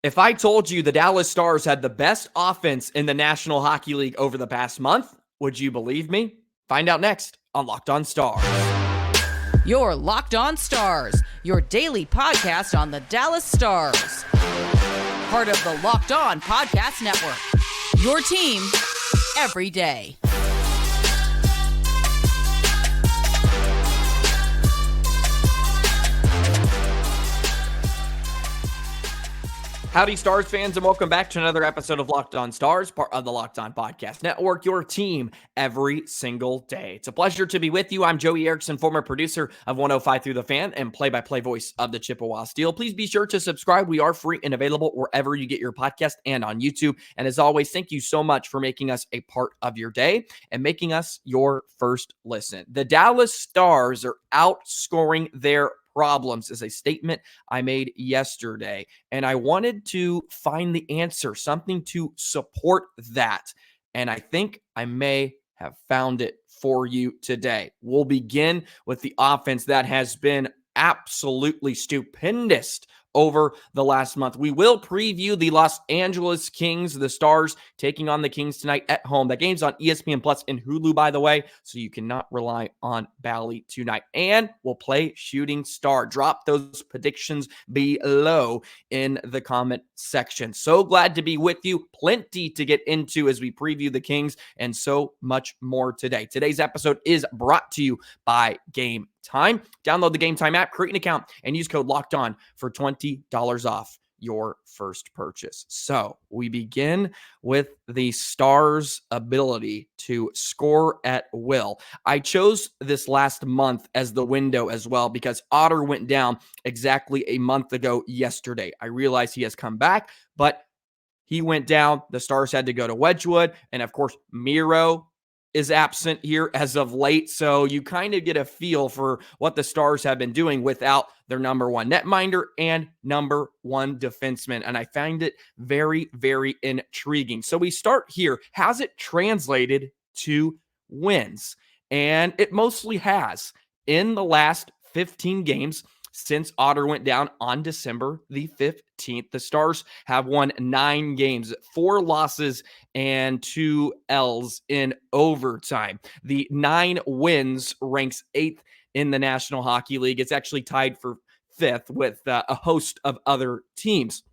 If I told you the Dallas Stars had the best offense in the National Hockey League over the past month, would you believe me? Find out next on Locked On Stars. Your Locked On Stars, your daily podcast on the Dallas Stars. Part of the Locked On Podcast Network. Your team every day. Howdy, Stars fans, and welcome back to another episode of Locked On Stars, part of the Locked On Podcast Network, your team every single day. It's a pleasure to be with you. I'm Joey Erickson, former producer of 105 Through the Fan and play-by-play voice of the Chippewa Steel. Please be sure to subscribe. We are free and available wherever you get your podcast and on YouTube. And as always, thank you so much for making us a part of your day and making us your first listen. The Dallas Stars are outscoring their problems is a statement I made yesterday, and I wanted to find the answer, something to support that, and I think I may have found it for you today. We'll begin with the offense that has been absolutely stupendous over the last month. We will preview the Los Angeles Kings, the Stars taking on the Kings tonight at home. That game's on ESPN Plus and Hulu, by the way, so you cannot rely on Bally tonight. And we'll play Shooting Star. Drop those predictions below in the comment section. So glad to be with you. Plenty to get into as we preview the Kings and so much more today. Today's episode is brought to you by Game Time. Download the Game Time app, create an account, and use code LOCKEDON for $20 off your first purchase. So we begin with the Stars' ability to score at will. I chose this last month as the window as well because Otter went down exactly a month ago yesterday. I realize he has come back, but he went down. The Stars had to go to Wedgwood, and of course, Miro is absent here as of late, so you kind of get a feel for what the Stars have been doing without their number one netminder and number one defenseman, and I find it very, very intriguing. So we start here. Has it translated to wins? And it mostly has. In the last 15 games since Otter went down on December the 15th, the Stars have won 9 games, 4 losses and 2 L's in overtime. The 9 wins ranks 8th in the National Hockey League. It's actually tied for 5th with a host of other teams.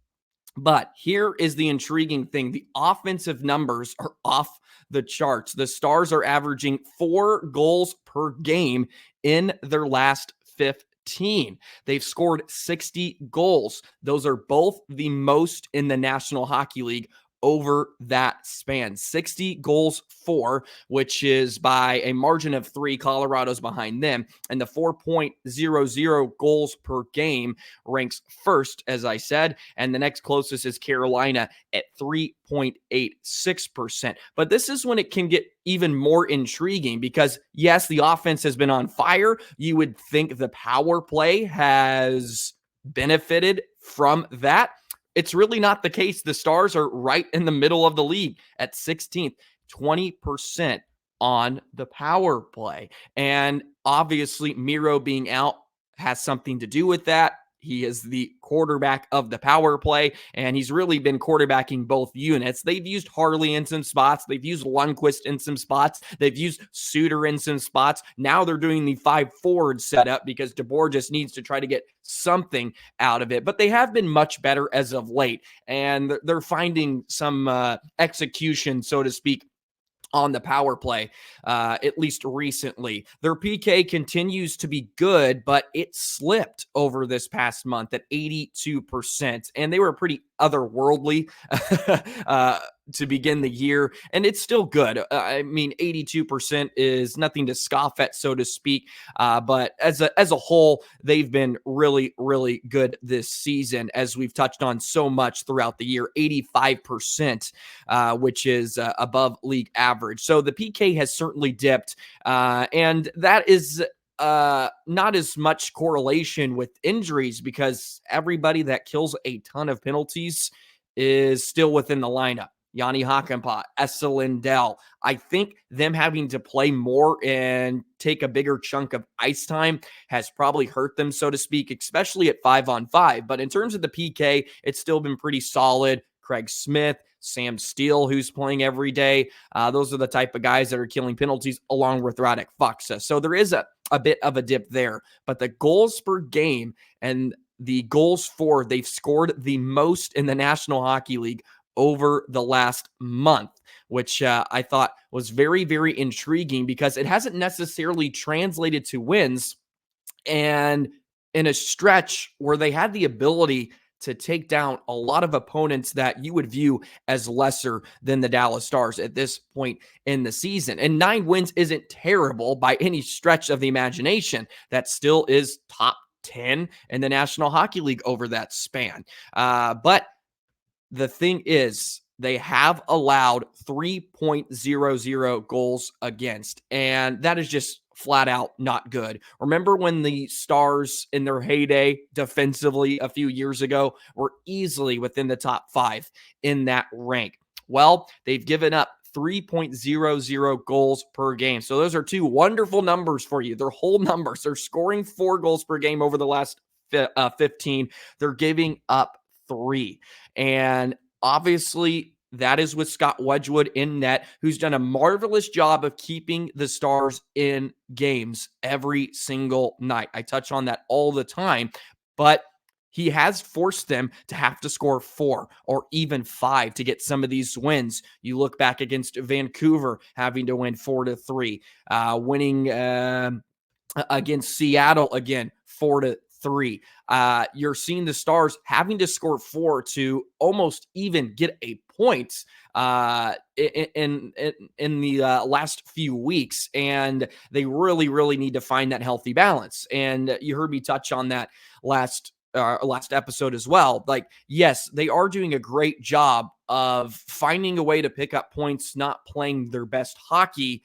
But here is the intriguing thing. The offensive numbers are off the charts. The Stars are averaging 4 goals per game in their last 15. They've scored 60 goals. Those are both the most in the National Hockey League over that span. 60 goals for, which is by a margin of 3. Colorado's behind them. And the 4.00 goals per game ranks first, as I said. And the next closest is Carolina at 3.86%. But this is when it can get even more intriguing because, yes, the offense has been on fire. You would think the power play has benefited from that. It's really not the case. The Stars are right in the middle of the league at 16th, 20% on the power play. And obviously, Miro being out has something to do with that. He is the quarterback of the power play, and he's really been quarterbacking both units. They've used Harley in some spots. They've used Lundqvist in some spots. They've used Suter in some spots. Now they're doing the 5 forward setup because DeBoer just needs to try to get something out of it. But they have been much better as of late, and they're finding some execution, so to speak, on the power play, at least recently. Their PK continues to be good, but it slipped over this past month at 82%, and they were pretty otherworldly to begin the year, and it's still good. I mean, 82% is nothing to scoff at, so to speak, but as a whole, they've been really, really good this season, as we've touched on so much throughout the year. 85%, which is above league average. So the PK has certainly dipped, and that is not as much correlation with injuries because everybody that kills a ton of penalties is still within the lineup. Yanni Hakanpää, Esa Lindell. I think them having to play more and take a bigger chunk of ice time has probably hurt them, so to speak, especially at 5-on-5. But in terms of the PK, it's still been pretty solid. Craig Smith, Sam Steele, who's playing every day. Those are the type of guys that are killing penalties along with Radek Faksa. So there is a bit of a dip there. But the goals per game and the goals for, they've scored the most in the National Hockey League over the last month, which I thought was very, very intriguing because it hasn't necessarily translated to wins. And in a stretch where they had the ability to take down a lot of opponents that you would view as lesser than the Dallas Stars at this point in the season. And 9 wins isn't terrible by any stretch of the imagination. That still is top 10 in the National Hockey League over that span. But the thing is, they have allowed 3.00 goals against, and that is just flat out not good. Remember when the Stars in their heyday defensively a few years ago were easily within the top 5 in that rank? Well, they've given up 3.00 goals per game. So those are 2 wonderful numbers for you. They're whole numbers. They're scoring 4 goals per game over the last 15. They're giving up 3. And obviously, that is with Scott Wedgwood in net, who's done a marvelous job of keeping the Stars in games every single night. I touch on that all the time, but he has forced them to have to score 4 or even 5 to get some of these wins. You look back against Vancouver, having to win 4-3, winning against Seattle again, 4-3. You're seeing the Stars having to score 4 to almost even get a point in the last few weeks, and they really need to find that healthy balance. And you heard me touch on that last episode as well. Like, yes, they are doing a great job of finding a way to pick up points, not playing their best hockey,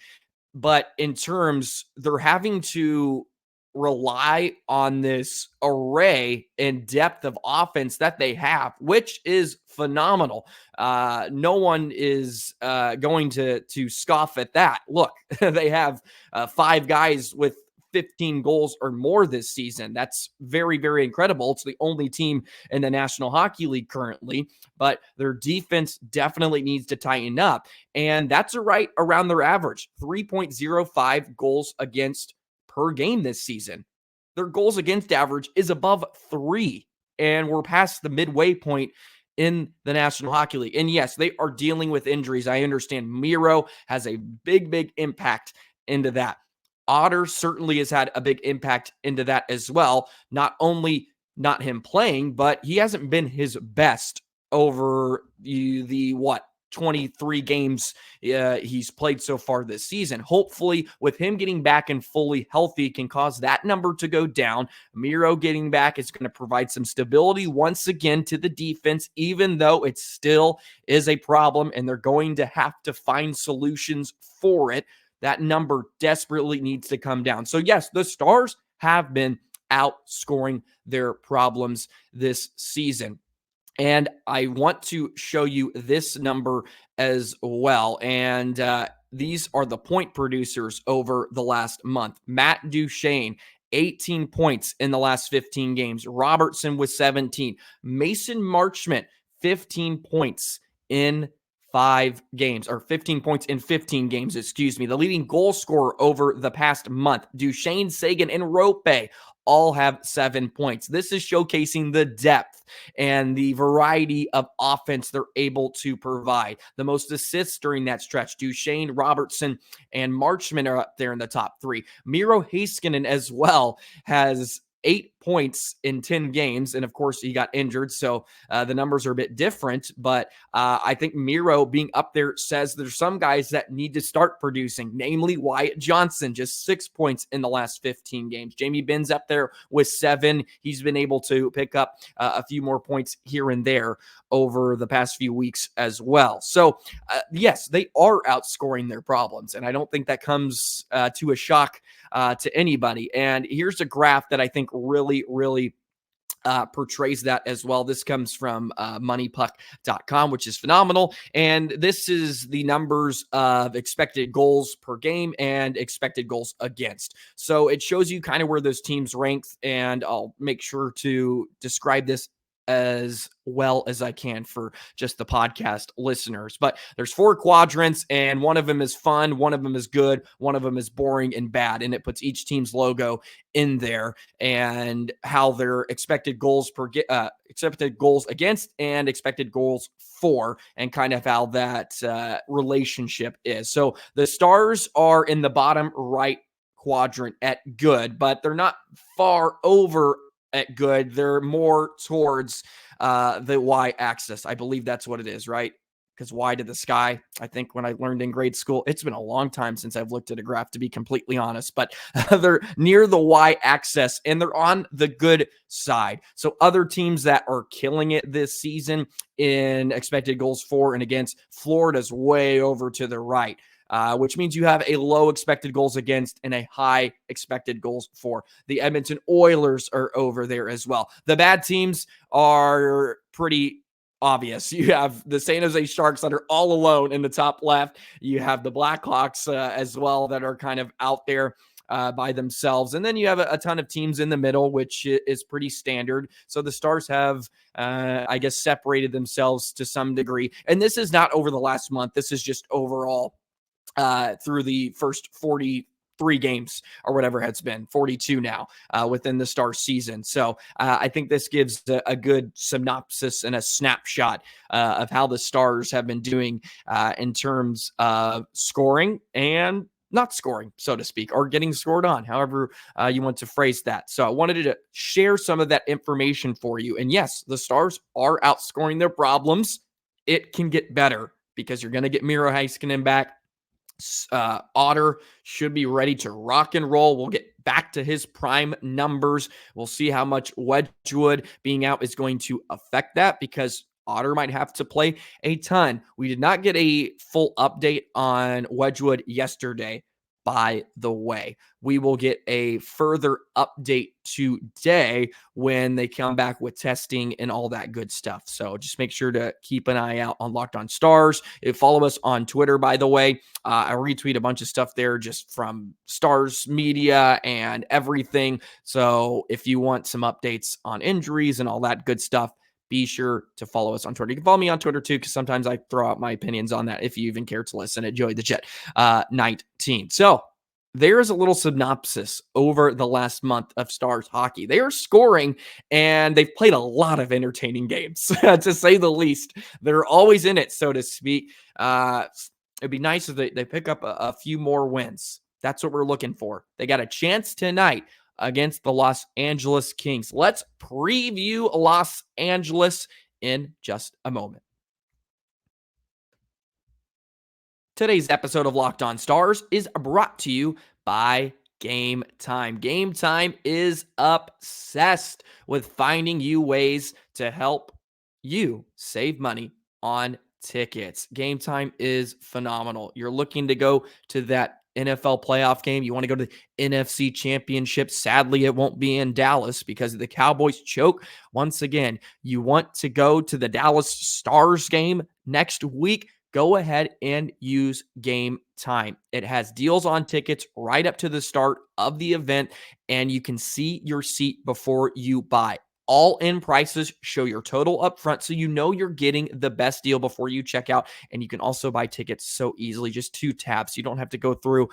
but in terms, they're having to rely on this array and depth of offense that they have, which is phenomenal. No one is going to scoff at that. Look, they have 5 guys with 15 goals or more this season. That's very, very incredible. It's the only team in the National Hockey League currently, but their defense definitely needs to tighten up. And that's right around their average, 3.05 goals against per game this season. Their goals against average is above 3, and we're past the midway point in the National Hockey League. And yes, they are dealing with injuries. I understand Miro has a big impact into that. Otter certainly has had a big impact into that as well. Not only not him playing, but he hasn't been his best over the 23 games he's played so far this season. Hopefully, with him getting back and fully healthy, can cause that number to go down. Miro getting back is going to provide some stability once again to the defense, even though it still is a problem, and they're going to have to find solutions for it. That number desperately needs to come down. So yes, the Stars have been outscoring their problems this season. And I want to show you this number as well. And these are the point producers over the last month. Matt Duchene, 18 points in the last 15 games. Robertson with 17. Mason Marchment, 15 points in 5 games, or 15 points in 15 games, excuse me. The leading goal scorer over the past month, Duchene, Seguin, and Rope, all have 7 points. This is showcasing the depth and the variety of offense they're able to provide. The most assists during that stretch, Duchene, Robertson, and Marchment are up there in the top 3. Miro Heiskanen as well has 8 points in 10 games. And of course, he got injured, so the numbers are a bit different. But I think Miro being up there says there's some guys that need to start producing, namely Wyatt Johnson, just 6 points in the last 15 games. Jamie Benn's up there with 7. He's been able to pick up a few more points here and there over the past few weeks as well. So yes, they are outscoring their problems, and I don't think that comes to a shock to anybody. And here's a graph that I think really portrays that as well. This comes from moneypuck.com, which is phenomenal. And this is the numbers of expected goals per game and expected goals against. So it shows you kind of where those teams rank. And I'll make sure to describe this as well as I can for just the podcast listeners. But there's 4 quadrants, and one of them is fun, one of them is good, one of them is boring and bad. And it puts each team's logo in there and how their expected goals expected goals against and expected goals for, and kind of how that relationship is. So the Stars are in the bottom right quadrant at good, but they're not far over at good. They're more towards the y-axis. I believe that's what it is, right? Because Y to the sky, I think when I learned in grade school, it's been a long time since I've looked at a graph, to be completely honest, but they're near the y-axis and they're on the good side. So other teams that are killing it this season in expected goals for and against, Florida's way over to the right. Which means you have a low expected goals against and a high expected goals for. The Edmonton Oilers are over there as well. The bad teams are pretty obvious. You have the San Jose Sharks that are all alone in the top left. You have the Blackhawks as well that are kind of out there by themselves. And then you have a ton of teams in the middle, which is pretty standard. So the Stars have, I guess, separated themselves to some degree. And this is not over the last month. This is just overall through the first 43 games or whatever it's been, 42 now within the Star season. So I think this gives a good synopsis and a snapshot of how the Stars have been doing in terms of scoring and not scoring, so to speak, or getting scored on, however you want to phrase that. So I wanted to share some of that information for you. And yes, the Stars are outscoring their problems. It can get better because you're going to get Miro Heiskanen back. Otter should be ready to rock and roll. We'll get back to his prime numbers. We'll see how much Wedgwood being out is going to affect that, because Otter might have to play a ton. We did not get a full update on Wedgwood yesterday, by the way. We will get a further update today when they come back with testing and all that good stuff. So just make sure to keep an eye out on Locked On Stars. Follow us on Twitter, by the way. I retweet a bunch of stuff there just from Stars media and everything. So if you want some updates on injuries and all that good stuff, be sure to follow us on Twitter. You can follow me on Twitter too, because sometimes I throw out my opinions on that if you even care to listen at Joey the Jet 19. So there is a little synopsis over the last month of Stars hockey. They are scoring, and they've played a lot of entertaining games, to say the least. They're always in it, so to speak. It'd be nice if they pick up a few more wins. That's what we're looking for. They got a chance tonight against the Los Angeles Kings. Let's preview Los Angeles in just a moment. Today's episode of Locked On Stars is brought to you by Game Time. Game Time is obsessed with finding you ways to help you save money on tickets. Game Time is phenomenal. You're looking to go to that NFL playoff game. You want to go to the NFC Championship. Sadly, it won't be in Dallas because the Cowboys choke once again. You want to go to the Dallas Stars game next week. Go ahead and use Game Time. It has deals on tickets right up to the start of the event, and you can see your seat before you buy. All-in prices show your total up front, so you know you're getting the best deal before you check out. And you can also buy tickets so easily, just 2 taps. You don't have to go through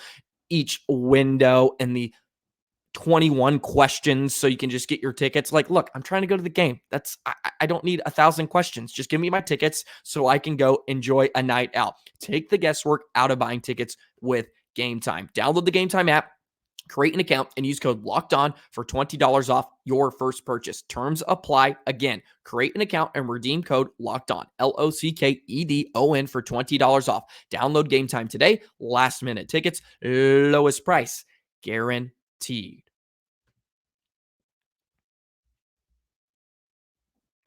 each window and the 21 questions, so you can just get your tickets. Like, look, I'm trying to go to the game. I don't need 1,000 questions. Just give me my tickets so I can go enjoy a night out. Take the guesswork out of buying tickets with Game Time. Download the Game Time app, create an account, and use code LOCKEDON for $20 off your first purchase. Terms apply. Again, create an account and redeem code LOCKEDON, LOCKEDON, for $20 off. Download Game Time today. Last minute tickets, lowest price guaranteed.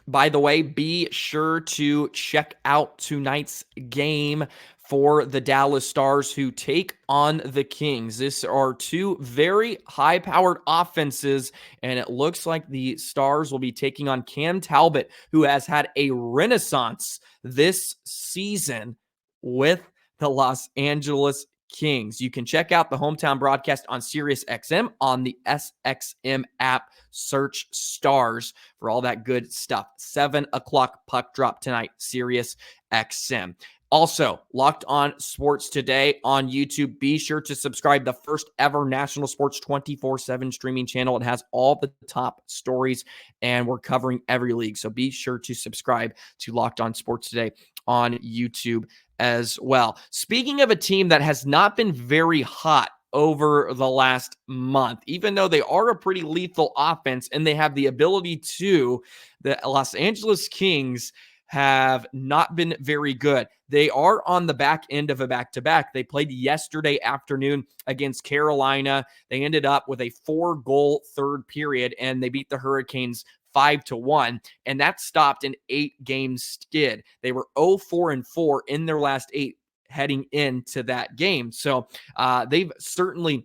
By the way, be sure to check out tonight's game for the Dallas Stars, who take on the Kings. These are two very high-powered offenses, and it looks like the Stars will be taking on Cam Talbot, who has had a renaissance this season with the Los Angeles Kings. You can check out the hometown broadcast on SiriusXM on the SXM app. Search Stars for all that good stuff. 7 o'clock puck drop tonight, SiriusXM. Also, Locked On Sports Today on YouTube. Be sure to subscribe. The first ever national sports 24/7 streaming channel. It has all the top stories, and we're covering every league. So be sure to subscribe to Locked On Sports Today on YouTube as well. Speaking of a team that has not been very hot over the last month, even though they are a pretty lethal offense and they have the ability to, the Los Angeles Kings have not been very good. They are on the back end of a back-to-back. They played yesterday afternoon against Carolina. They ended up with a 4-goal third period, and they beat the Hurricanes 5-1, and that stopped an 8-game skid. They were 0-4-4 in their last 8 heading into that game. So they've certainly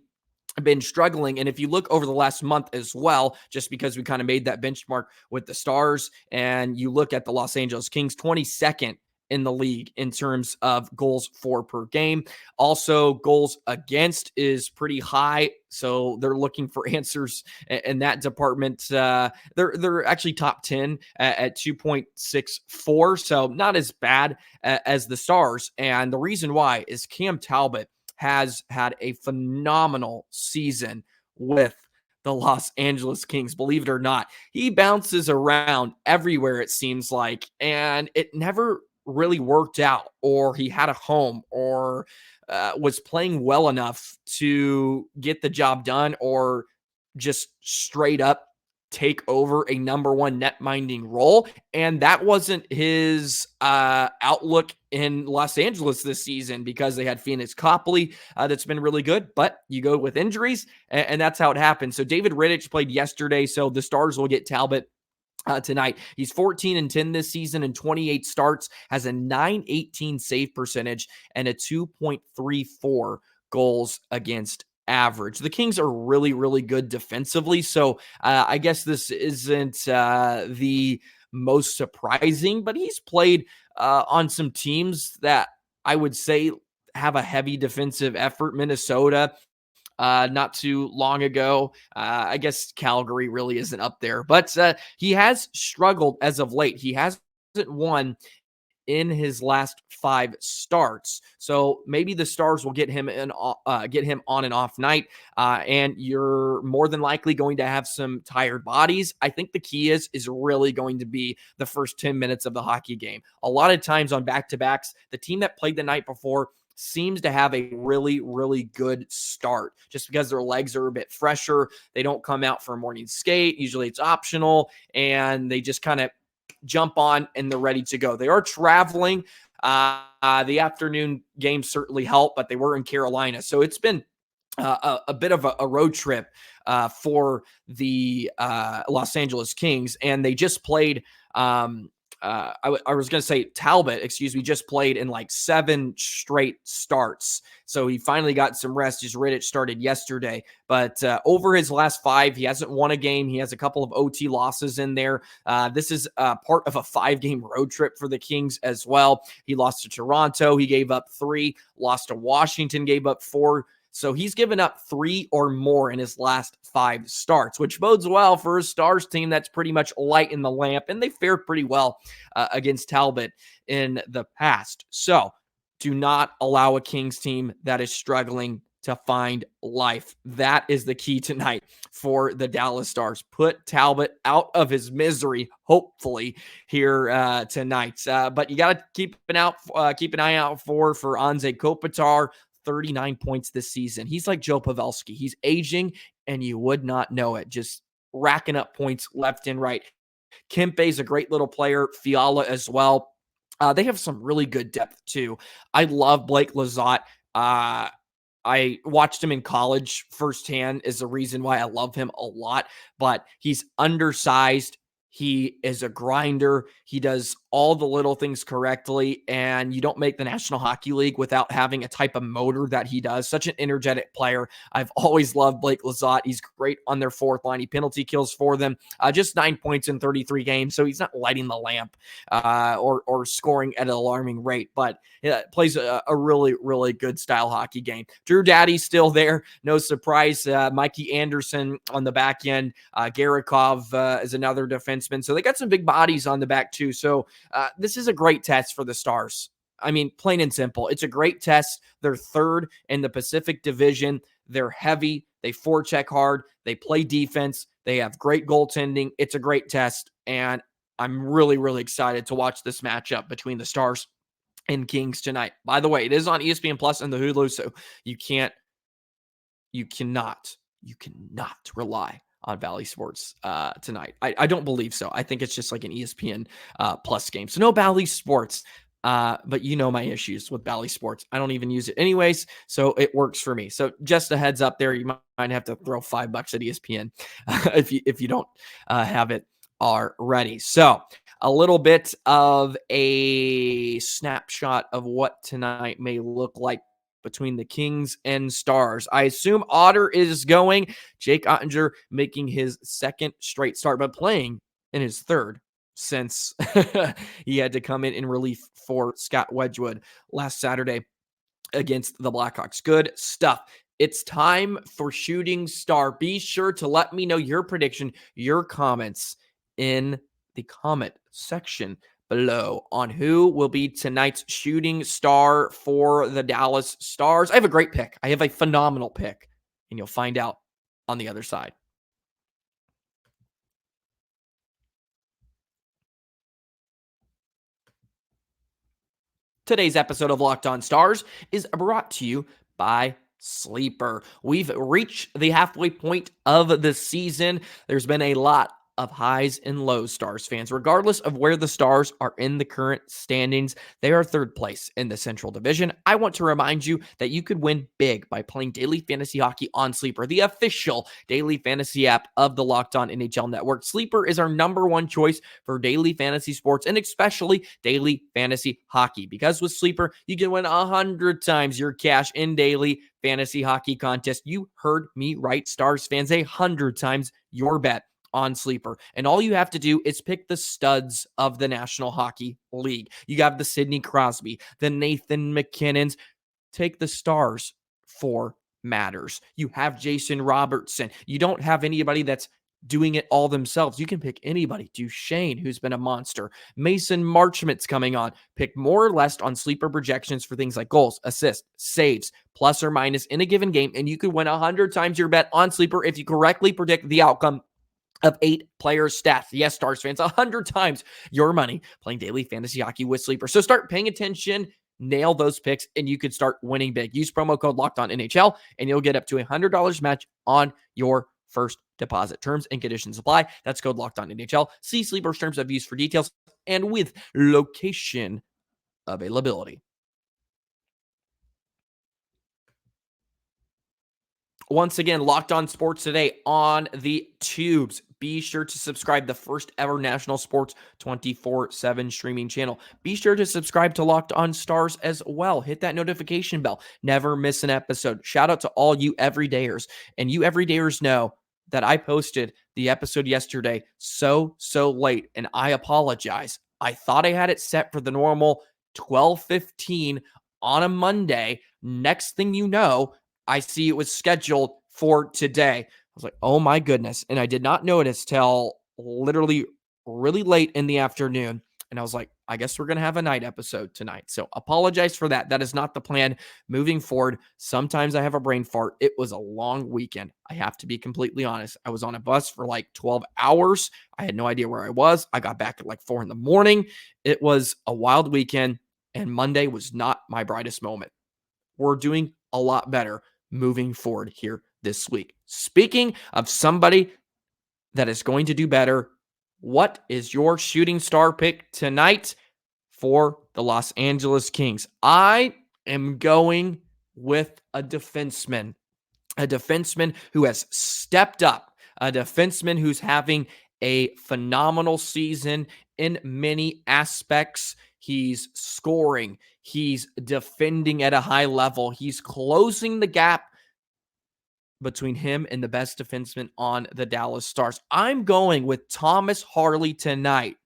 been struggling. And if you look over the last month as well, just because we kind of made that benchmark with the Stars, and you look at the Los Angeles Kings, 22nd in the league in terms of goals for per game. Also, goals against is pretty high, so they're looking for answers in that department. They're actually top 10 at 2.64, so not as bad as the Stars. And the reason why is Cam Talbot has had a phenomenal season with the Los Angeles Kings. Believe it or not, he bounces around everywhere, it seems like, and it never really worked out, or he had a home, or was playing well enough to get the job done, or just straight up take over a number one net minding role. And that wasn't his outlook in Los Angeles this season, because they had Phoenix Copley that's been really good, but you go with injuries, and that's how it happened. So David Rittich played yesterday, so the Stars will get Talbot tonight. He's 14-10 this season in 28 starts, has a .918 save percentage and a 2.34 goals against average. The Kings are really, really good defensively, so I guess this isn't the most surprising, but he's played on some teams that I would say have a heavy defensive effort. Minnesota, not too long ago. I guess Calgary really isn't up there, but he has struggled as of late. He hasn't won in his last 5 starts. So maybe the Stars will get him on an off night, and you're more than likely going to have some tired bodies. I think the key is really going to be the first 10 minutes of the hockey game. A lot of times on back-to-backs, the team that played the night before seems to have a really, really good start just because their legs are a bit fresher. They don't come out for a morning skate. Usually it's optional, and they just kind of jump on and they're ready to go. They are traveling. The afternoon games certainly help, but they were in Carolina. So it's been a bit of a road trip for the Los Angeles Kings, and they just played I was going to say Talbot, just played in like 7 straight starts. So he finally got some rest. His Rittich started yesterday, but over his last 5, he hasn't won a game. He has a couple of OT losses in there. This is part of a 5-game road trip for the Kings as well. He lost to Toronto. He gave up 3, lost to Washington, gave up 4. So he's given up 3 or more in his last 5 starts, which bodes well for a Stars team that's pretty much light in the lamp, and they fared pretty well against Talbot in the past. So do not allow a Kings team that is struggling to find life. That is the key tonight for the Dallas Stars. Put Talbot out of his misery, hopefully, here tonight. But you got to keep an eye out for Anze Kopitar. 39 points this season. He's like Joe Pavelski. He's aging, and you would not know it. Just racking up points left and right. Kempe's a great little player. Fiala as well. They have some really good depth, too. I love Blake Lizotte. I watched him in college firsthand is the reason why I love him a lot, but he's undersized. He is a grinder. He does all the little things correctly, and you don't make the National Hockey League without having a type of motor that he does. Such an energetic player. I've always loved Blake Lizotte. He's great on their fourth line. He penalty kills for them. Just 9 points in 33 games, so he's not lighting the lamp or scoring at an alarming rate, but plays a really, really good style hockey game. Drew Daddy's still there. No surprise. Mikey Anderson on the back end. Garikov is another defenseman. So they got some big bodies on the back too. So this is a great test for the Stars. I mean, plain and simple. It's a great test. They're third in the Pacific Division. They're heavy. They forecheck hard. They play defense. They have great goaltending. It's a great test. And I'm really, really excited to watch this matchup between the Stars and Kings tonight. By the way, it is on ESPN Plus and the Hulu, so you cannot rely on Valley Sports tonight. I don't believe so. I think it's just like an ESPN Plus game. So no Valley Sports. But you know my issues with Bally Sports. I don't even use it anyways, so it works for me. So just a heads up there, you might have to throw $5 at ESPN if you don't have it already. So a little bit of a snapshot of what tonight may look like between the Kings and Stars. I assume Otter is going. Jake Oettinger making his second straight start, but playing in his third since he had to come in relief for Scott Wedgwood last Saturday against the Blackhawks. Good stuff. It's time for Shooting Star. Be sure to let me know your prediction, your comments in the comment section below on who will be tonight's Shooting Star for the Dallas Stars. I have a great pick. I have a phenomenal pick, and you'll find out on the other side. Today's episode of Locked On Stars is brought to you by Sleeper. We've reached the halfway point of the season. There's been a lot of highs and lows, Stars fans. Regardless of where the Stars are in the current standings, they are third place in the Central Division. I want to remind you that you could win big by playing daily fantasy hockey on Sleeper, the official daily fantasy app of the Locked On NHL Network. Sleeper is our number one choice for daily fantasy sports and especially daily fantasy hockey, because with Sleeper, you can win 100 times your cash in daily fantasy hockey contest. You heard me right, Stars fans, 100 times your bet on Sleeper. And all you have to do is pick the studs of the National Hockey League. You got the Sidney Crosby, the Nathan McKinnons. Take the Stars for matters. You have Jason Robertson. You don't have anybody that's doing it all themselves. You can pick anybody. Duchene, who's been a monster. Mason Marchment's coming on. Pick more or less on Sleeper projections for things like goals, assists, saves, plus or minus in a given game. And you could win 100 times your bet on Sleeper if you correctly predict the outcome of 8 players' stats. Yes, Stars fans, 100 times your money playing daily fantasy hockey with Sleeper. So start paying attention, nail those picks, and you could start winning big. Use promo code LOCKEDONNHL, and you'll get up to $100 match on your first deposit. Terms and conditions apply. That's code LOCKEDONNHL. See Sleeper's terms of use for details and with location availability. Once again, Locked On Sports today on the tubes. Be sure to subscribe, the first ever national sports 24/7 streaming channel. Be sure to subscribe to Locked On Stars as well. Hit that notification bell. Never miss an episode. Shout out to all you everydayers. And you everydayers know that I posted the episode yesterday so late, and I apologize. I thought I had it set for the normal 12:15 on a Monday. Next thing you know, I see it was scheduled for today. I was like, oh my goodness. And I did not notice till literally really late in the afternoon. And I was like, I guess we're going to have a night episode tonight. So apologize for that. That is not the plan moving forward. Sometimes I have a brain fart. It was a long weekend. I have to be completely honest. I was on a bus for like 12 hours. I had no idea where I was. I got back at like 4 a.m. It was a wild weekend, and Monday was not my brightest moment. We're doing a lot better moving forward here this week. Speaking of somebody that is going to do better, what is your Shooting Star pick tonight for the Los Angeles Kings? I am going with a defenseman who has stepped up, a defenseman who's having a phenomenal season in many aspects. He's scoring. He's defending at a high level. He's closing the gap between him and the best defenseman on the Dallas Stars. I'm going with Thomas Harley tonight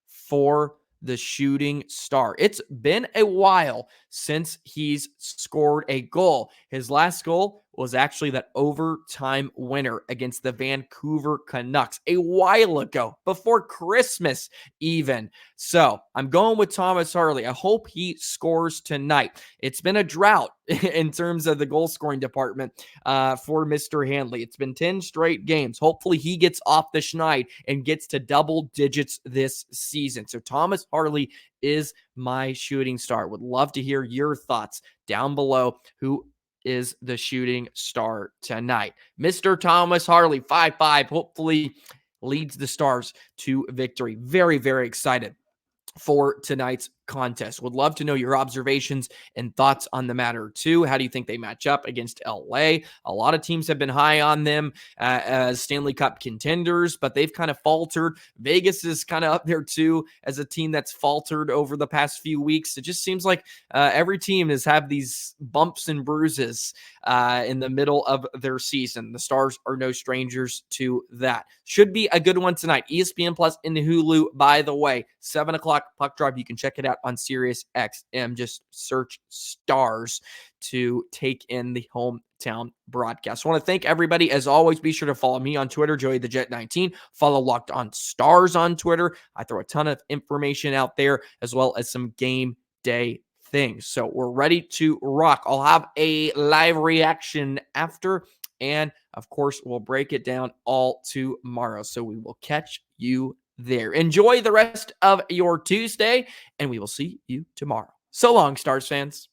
for the shooting star. It's been a while since he's scored a goal. His last goal was actually that overtime winner against the Vancouver Canucks a while ago, before Christmas even. So I'm going with Thomas Harley. I hope he scores tonight. It's been a drought in terms of the goal scoring department for Mr. Hanley. It's been 10 straight games. Hopefully he gets off the schneid and gets to double digits this season. So Thomas Harley is my shooting star. Would love to hear your thoughts down below. Who is the shooting star tonight? Mr. Thomas Harley, 5'5", hopefully leads the Stars to victory. Very, very excited for tonight's contest. Would love to know your observations and thoughts on the matter too. How do you think they match up against LA? A lot of teams have been high on them as Stanley Cup contenders, but they've kind of faltered. Vegas is kind of up there too as a team that's faltered over the past few weeks. It just seems like every team has had these bumps and bruises in the middle of their season. The Stars are no strangers to that. Should be a good one tonight. ESPN Plus in the Hulu, by the way, 7 o'clock puck drop. You can check it out on Sirius XM. Just search Stars to take in the hometown broadcast. I want to thank everybody. As always, be sure to follow me on Twitter, Joey the Jet 19. Follow Locked On Stars on Twitter. I throw a ton of information out there, as well as some game day things. So we're ready to rock. I'll have a live reaction after, and of course, we'll break it down all tomorrow. So we will catch you there. Enjoy the rest of your Tuesday, and we will see you tomorrow. So long, Stars fans.